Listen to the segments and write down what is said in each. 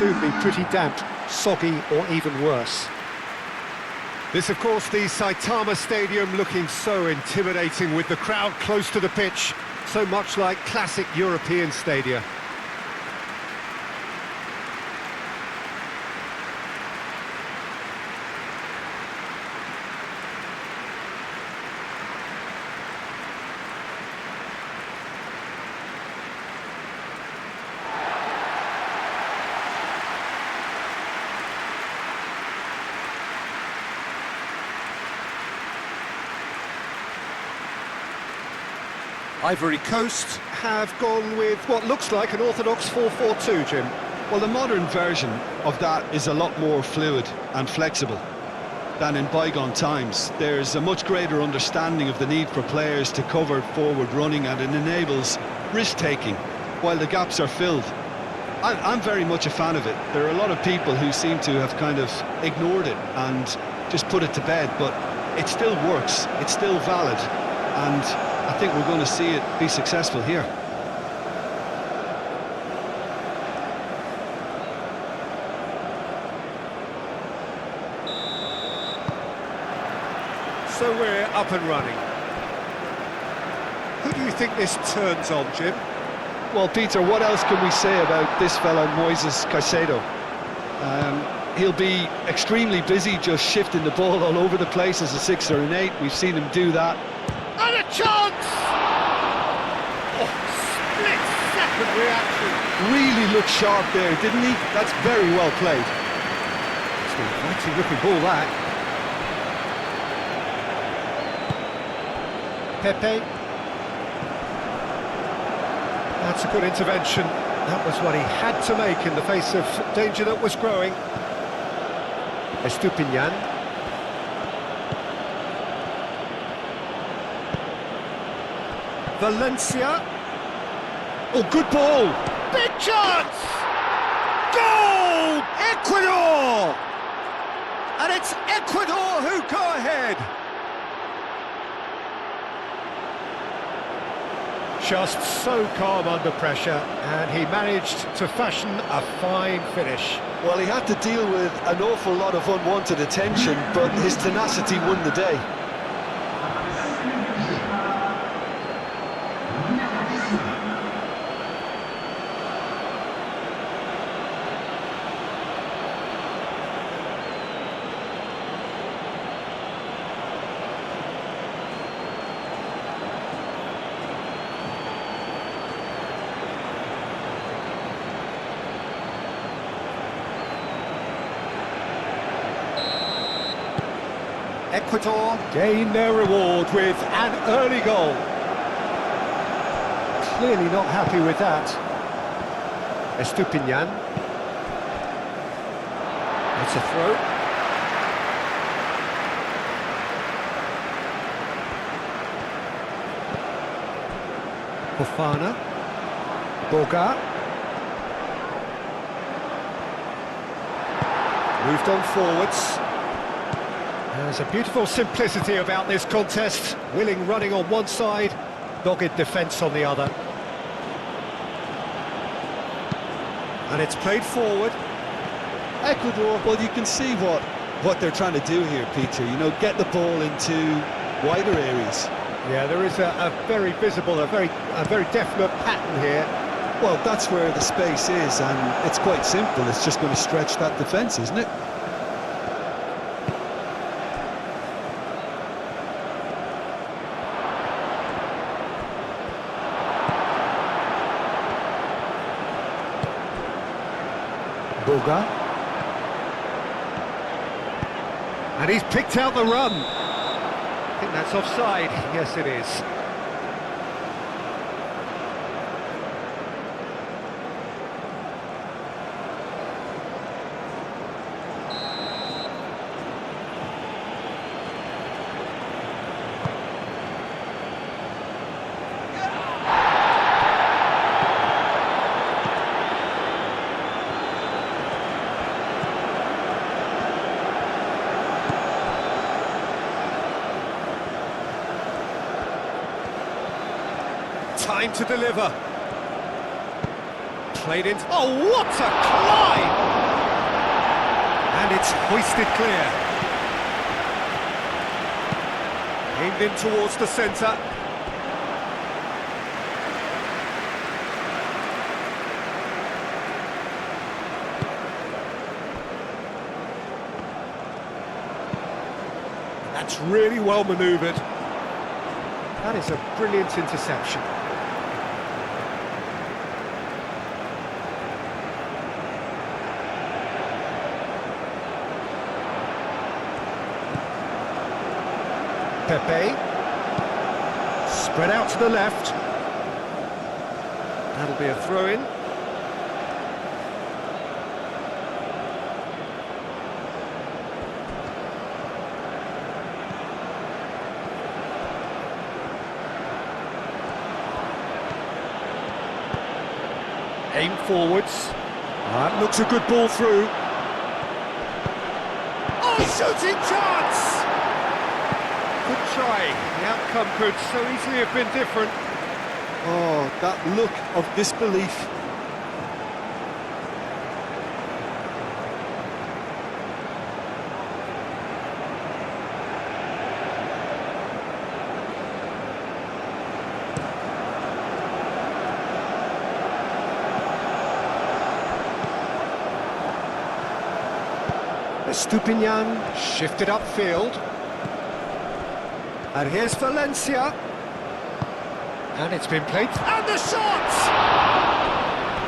soon be pretty damp, soggy or even worse. This, of course, the Saitama Stadium looking so intimidating with the crowd close to the pitch, so much like classic European stadia. Ivory Coast have gone with what looks like an orthodox 4-4-2, Jim. Well, the modern version of that is a lot more fluid and flexible than in bygone times. There's a much greater understanding of the need for players to cover forward running, and it enables risk-taking while the gaps are filled. I'm very much a fan of it. There are a lot of people who seem to have kind of ignored it and just put it to bed, but it still works, it's still valid, and I think we're going to see it be successful here. So we're up and running. Who do you think this turns on, Jim? Well, Peter, what else can we say about this fella, Moises Caicedo? He'll be extremely busy just shifting the ball all over the place as a 6 or an 8. We've seen him do that. And a chance! Oh, split-second reaction. Really looked sharp there, didn't he? That's very well played. It's an inviting looking ball, that. Pepe. That's a good intervention. That was what he had to make in the face of danger that was growing. Estupinian. Valencia. Oh, good ball. Big chance! Goal! Ecuador! And it's Ecuador who go ahead. Just so calm under pressure, and he managed to fashion a fine finish. Well, he had to deal with an awful lot of unwanted attention, but his tenacity won the day. Ecuador gain their reward with an early goal. Clearly not happy with that. Estupinian. It's a throw. Fofana. Boga. Moved on forwards. There's a beautiful simplicity about this contest. Willing running on one side, dogged defence on the other. And it's played forward. Ecuador, well, you can see what they're trying to do here, Peter. You know, get the ball into wider areas. Yeah, there is a very visible, a very definite pattern here. Well, that's where the space is, and it's quite simple. It's just going to stretch that defence, isn't it? Boga. And he's picked out the run. I think that's offside. Yes, it is. Time to deliver. Played in. Oh, what a climb! It's hoisted clear. Aimed in towards the centre. That's really well manoeuvred. That is a brilliant interception. Pepe. Spread out to the left. That'll be a throw-in. Aim forwards. That looks a good ball through. Oh, shooting chance! Good try. The outcome could so easily have been different. Oh, that look of disbelief. Estupinian shifted upfield. And here's Valencia. And it's been played. And the shot!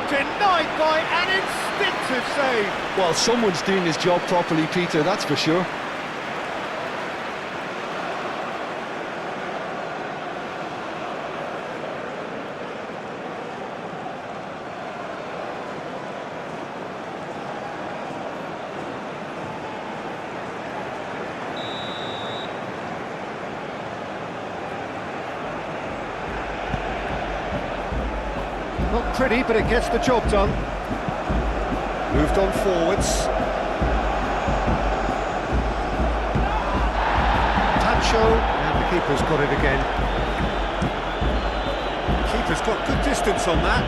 Denied by an instinctive save. Well, someone's doing his job properly, Peter, that's for sure. Not pretty, but it gets the job done. Moved on forwards. Tacho, and the keeper's got it again. Keeper's got good distance on that.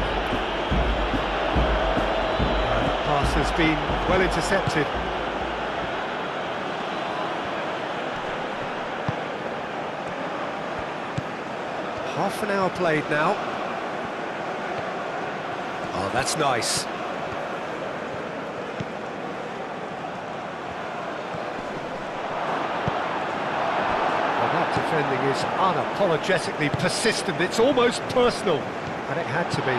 And that pass has been well intercepted. Half an hour played now. Oh, that's nice. Well, that defending is unapologetically persistent. It's almost personal, and it had to be.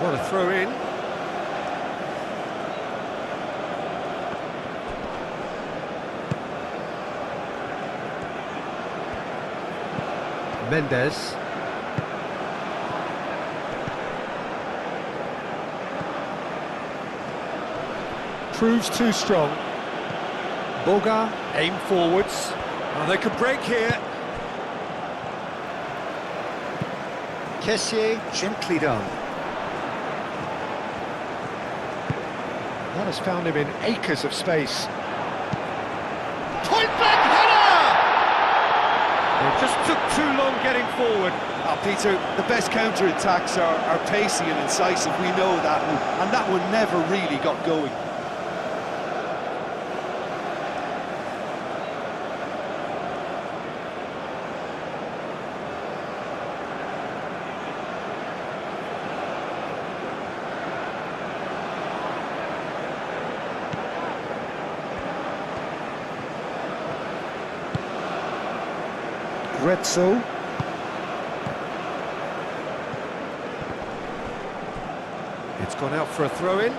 What a throw in. Mendes. Proves too strong. Boga, aim forwards. Oh, they could break here. Kessié, gently done. That has found him in acres of space. Point blank header! It just took too long getting forward. Oh, Peter, the best counter-attacks are pacey and incisive, we know that, and that one never really got going. Retzo. It's gone out for a throw-in.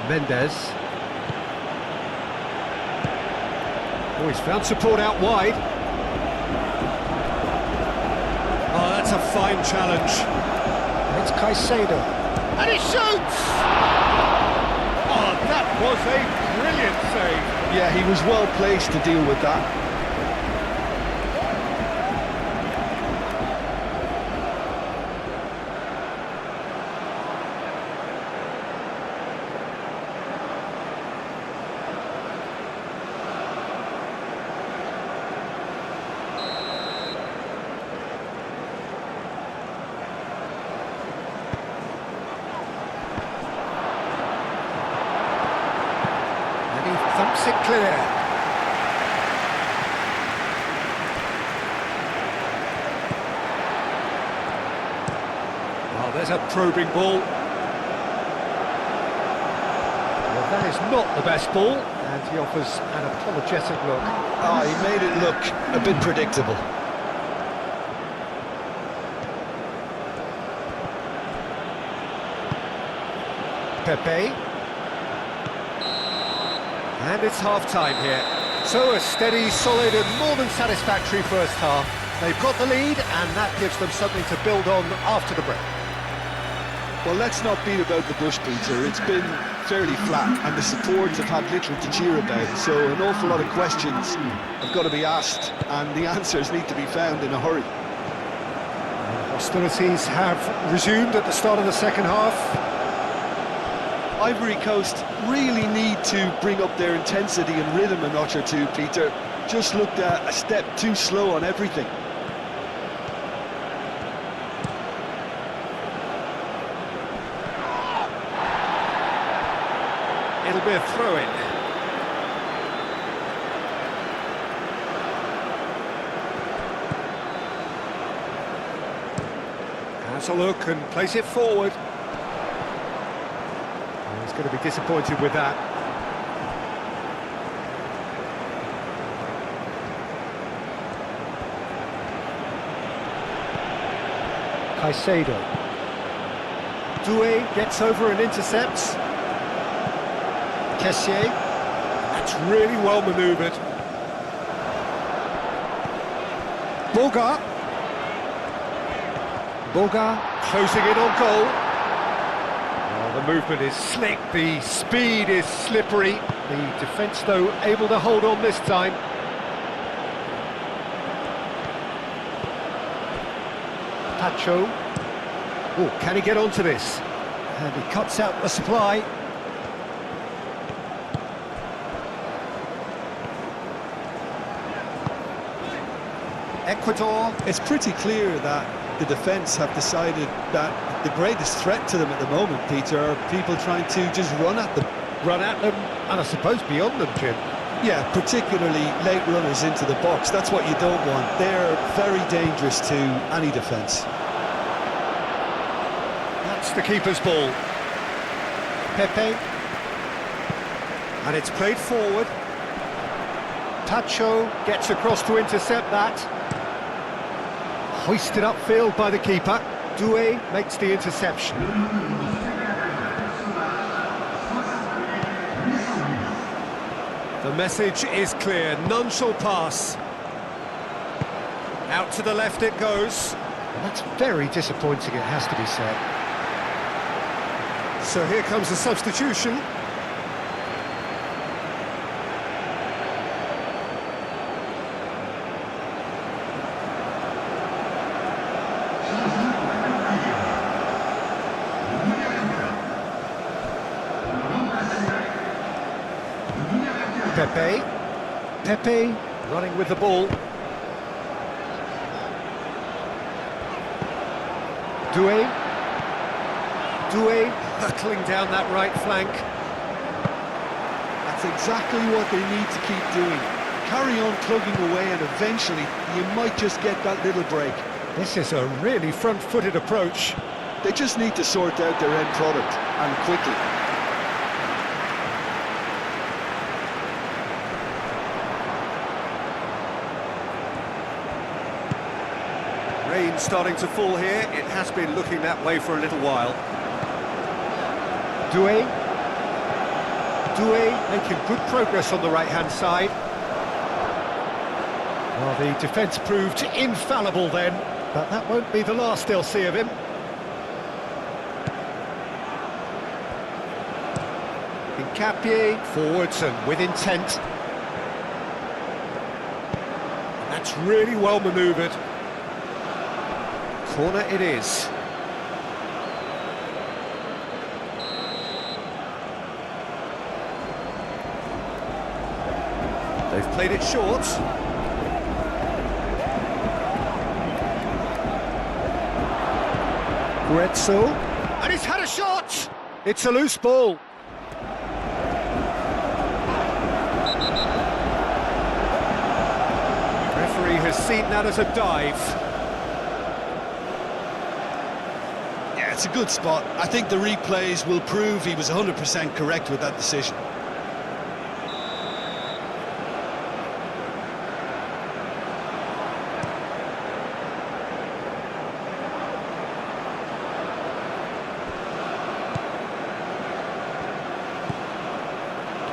Mendes. Oh, he's found support out wide. Oh, that's a fine challenge. It's Caicedo. And he shoots! Oh, that was a brilliant save. Yeah, he was well placed to deal with that. keeps it clear. Oh, there's a probing ball. Well, that is not the best ball, and he offers an apologetic look. Oh, he made it look a bit predictable. Pepe. And it's half-time here. So a steady, solid and more than satisfactory first half. They've got the lead and that gives them something to build on after the break. Well, let's not beat about the bush, Peter. It's been fairly flat and the supports have had little to cheer about. So an awful lot of questions have got to be asked and the answers need to be found in a hurry. Hostilities have resumed at the start of the second half. Ivory Coast really need to bring up their intensity and rhythm a notch or two, Peter. Just looked a step too slow on everything. It'll be a throw-in. Has a look and plays it forward. He's going to be disappointed with that. Caicedo. Doué gets over and intercepts. Kessié. That's really well manoeuvred. Boga. Boga closing in on goal. The movement is slick, the speed is slippery. The defence, though, able to hold on this time. Pacho. Oh, can he get onto this? And he cuts out the supply. Ecuador. It's pretty clear that the defence have decided that the greatest threat to them at the moment, Peter, are people trying to just run at them. Run at them, and I suppose beyond them, Jim. Yeah, particularly late runners into the box. That's what you don't want. They're very dangerous to any defence. That's the keeper's ball. Pepe. And it's played forward. Pacho gets across to intercept that. Hoisted upfield by the keeper. Doué makes the interception. The message is clear, none shall pass. Out to the left it goes. And that's very disappointing, it has to be said. So here comes the substitution. Pepe running with the ball. Doué hurtling down that right flank. That's exactly what they need to keep doing. Carry on plugging away and eventually you might just get that little break. This is a really front-footed approach. They just need to sort out their end product, and quickly. Rain starting to fall here. It has been looking that way for a little while. Doué making good progress on the right-hand side. Well, the defence proved infallible then, but that won't be the last they'll see of him. Hincapié forwards and with intent. And that's really well manoeuvred. Corner it is. They've played it short. Guezzo. And he's had a shot! It's a loose ball. has seen that as a dive. Yeah, it's a good spot. I think the replays will prove he was 100% correct with that decision.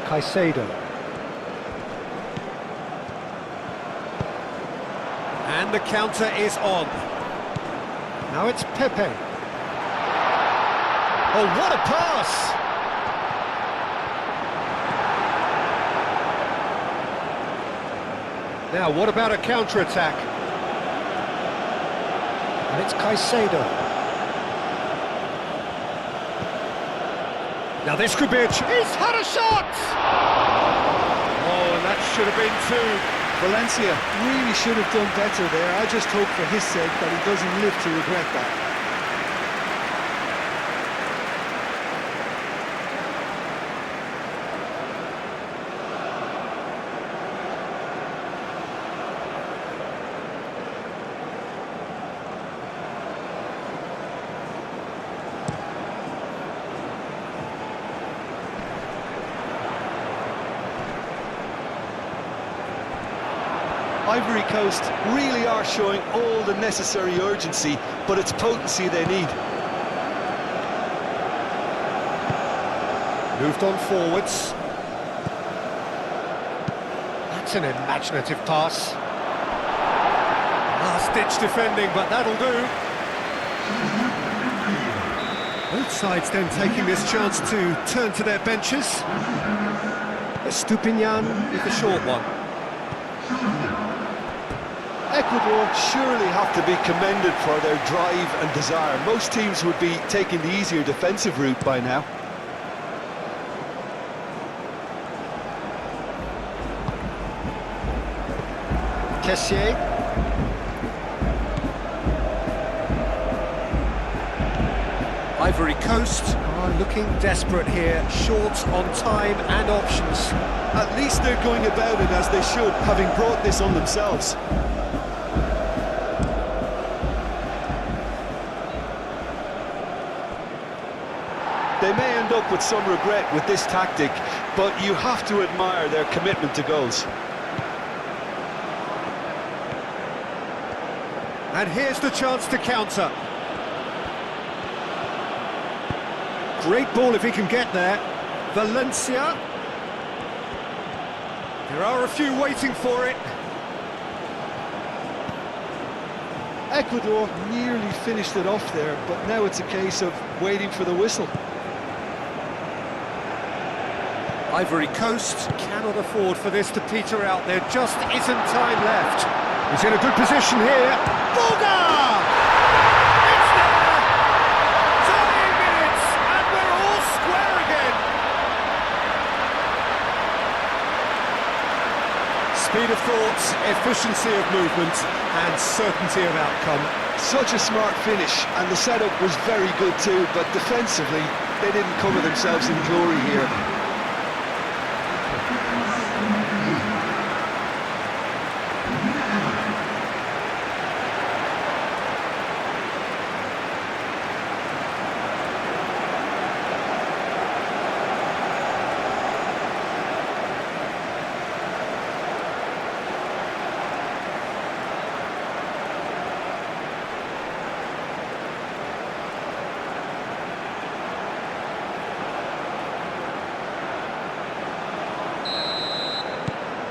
Caicedo. And the counter is on. Now it's Pepe. Oh, what a pass! Now, what about a counter-attack? And it's Caicedo. Now this could be he's had a shot! Oh, and that should have been two. Valencia really should have done better there. I just hope for his sake that he doesn't live to regret that. Ivory Coast really are showing all the necessary urgency, but it's potency they need. Moved on forwards. That's an imaginative pass. Last-ditch defending, but that'll do. Both sides then taking this chance to turn to their benches. Estupinian with the short one. Ecuador surely have to be commended for their drive and desire. Most teams would be taking the easier defensive route by now. Kessier. Ivory Coast are looking desperate here, short on time and options. At least they're going about it as they should, having brought this on themselves. They may end up with some regret with this tactic, but you have to admire their commitment to goals. And here's the chance to counter. Great ball if he can get there. Valencia. There are a few waiting for it. Ecuador nearly finished it off there, but now it's a case of waiting for the whistle. Ivory Coast cannot afford for this to peter out. There just isn't time left. He's in a good position here. Boga! It's there! 20 minutes, and we're all square again. Speed of thought, efficiency of movement, and certainty of outcome. Such a smart finish, and the setup was very good too, but defensively, they didn't cover themselves in glory here.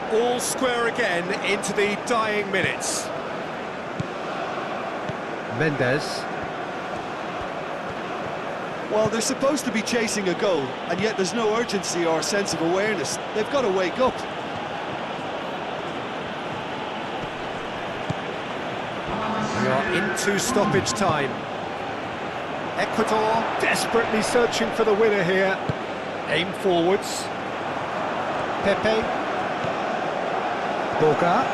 All square again into the dying minutes. Mendes. Well, they're supposed to be chasing a goal, and yet there's no urgency or sense of awareness. They've got to wake up. We are into stoppage time. Ecuador desperately searching for the winner here. Aim forwards. Pepe. Boga.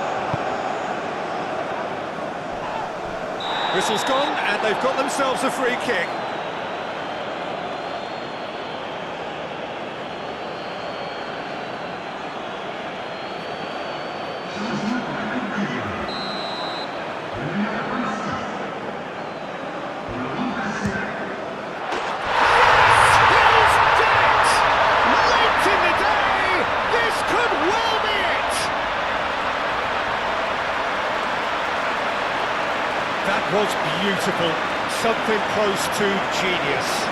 Whistle's gone, and they've got themselves a free kick. beautiful, something close to genius.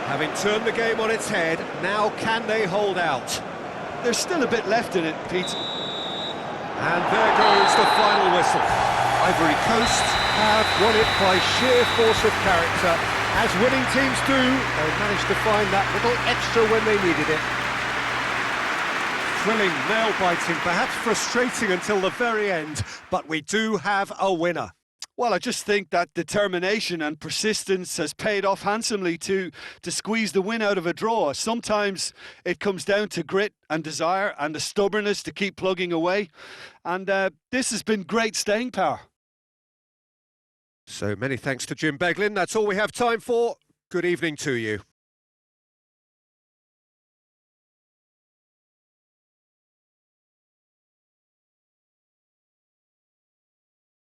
Having turned the game on its head, now can they hold out? There's still a bit left in it, Pete. And there goes the final whistle. Ivory Coast have won it by sheer force of character. As winning teams do, they managed to find that little extra when they needed it. Thrilling, nail-biting, perhaps frustrating until the very end, but we do have a winner. Well, I just think that determination and persistence has paid off handsomely to squeeze the win out of a draw. Sometimes it comes down to grit and desire and the stubbornness to keep plugging away. And this has been great staying power. So many thanks to Jim Beglin. That's all we have time for. Good evening to you.